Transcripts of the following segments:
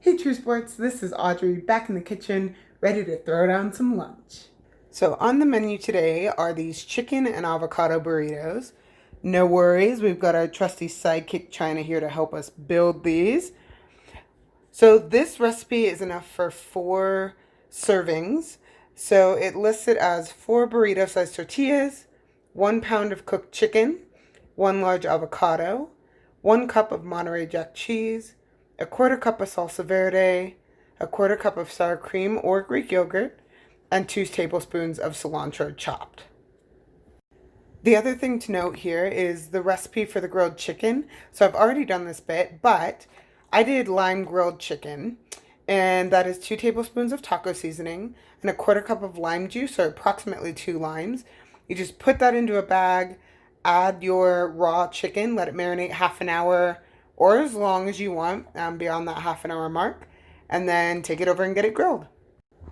Hey True Sports, this is Audrey back in the kitchen, ready to throw down some lunch. So on the menu today are these chicken and avocado burritos. No worries, we've got our trusty sidekick China here to help us build these. So this recipe is enough for 4 servings. So it lists it as 4 burrito-sized tortillas, 1 pound of cooked chicken, 1 large avocado, 1 cup of Monterey Jack cheese, a 1/4 cup of salsa verde, a 1/4 cup of sour cream or Greek yogurt, and 2 tablespoons of cilantro chopped. The other thing to note here is the recipe for the grilled chicken. So I've already done this bit, but I did lime grilled chicken, and that is 2 tablespoons of taco seasoning and a 1/4 cup of lime juice, or approximately 2 limes. You just put that into a bag, add your raw chicken, let it marinate half an hour or as long as you want, beyond that half an hour mark, and then take it over and get it grilled.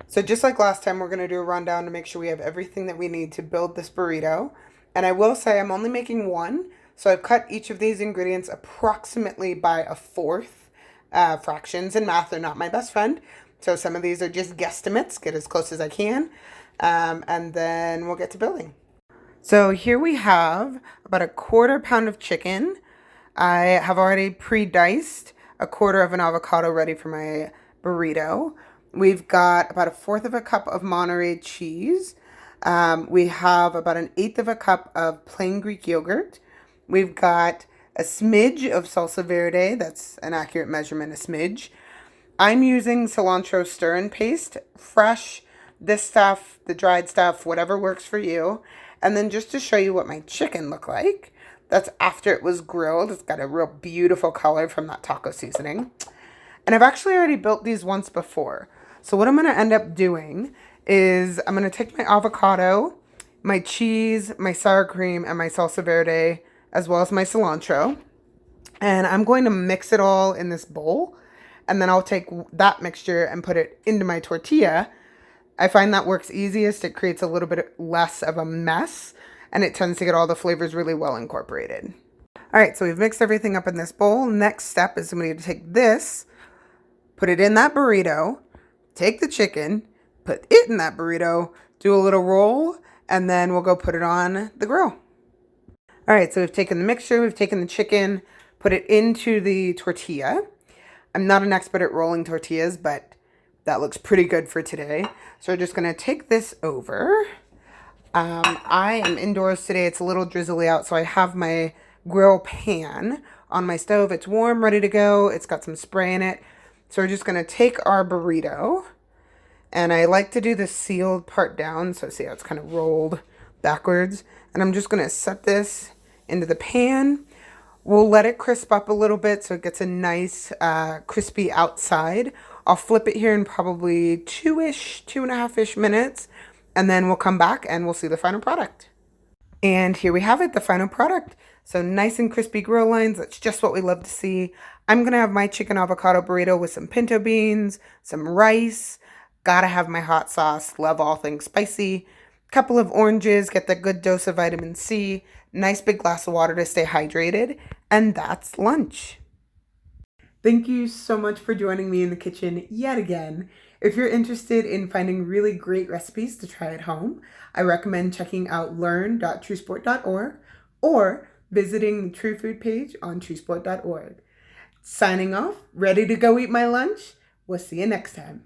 So just like last time, we're going to do a rundown to make sure we have everything that we need to build this burrito. And I will say I'm only making one, so I've cut each of these ingredients approximately by a fourth. Fractions and math are not my best friend, so some of these are just guesstimates, get as close as I can, and then we'll get to building. So here we have about a 1/4 pound of chicken. I have already pre-diced a 1/4 of an avocado ready for my burrito. We've got about a 1/4 of a cup of Monterey cheese. We have about an 1/8 of a cup of plain Greek yogurt. We've got a smidge of salsa verde. That's an accurate measurement, a smidge. I'm using cilantro stir-in paste, fresh, this stuff, the dried stuff, whatever works for you. And then just to show you what my chicken looked like, that's after it was grilled. It's got a real beautiful color from that taco seasoning. And I've actually already built these once before. So what I'm going to end up doing is I'm going to take my avocado, my cheese, my sour cream, and my salsa verde, as well as my cilantro. And I'm going to mix it all in this bowl. And then I'll take that mixture and put it into my tortilla. I find that works easiest. It creates a little bit less of a mess, and it tends to get all the flavors really well incorporated. All right, so we've mixed everything up in this bowl. Next step is I'm going to take this, put it in that burrito, take the chicken, put it in that burrito, do a little roll, and then we'll go put it on the grill. All right, so we've taken the mixture, we've taken the chicken, put it into the tortilla. I'm not an expert at rolling tortillas, but that looks pretty good for today. So we're just going to take this over. I am indoors today. It's a little drizzly out, so I have my grill pan on my stove. It's warm, ready to go. It's got some spray in it. So we're just going to take our burrito, and I like to do the sealed part down. So see how it's kind of rolled backwards. And I'm just going to set this into the pan. We'll let it crisp up a little bit so it gets a nice crispy outside. I'll flip it here in probably 2.5-ish minutes, and then we'll come back and we'll see the final product. And here we have it, the final product. So nice and crispy grill lines. That's just what we love to see. I'm going to have my chicken avocado burrito with some pinto beans, some rice. Gotta have my hot sauce. Love all things spicy. Couple of oranges, get the good dose of vitamin C. Nice big glass of water to stay hydrated. And that's lunch. Thank you so much for joining me in the kitchen yet again. If you're interested in finding really great recipes to try at home, I recommend checking out learn.truesport.org or visiting the True Food page on truesport.org. Signing off, ready to go eat my lunch. We'll see you next time.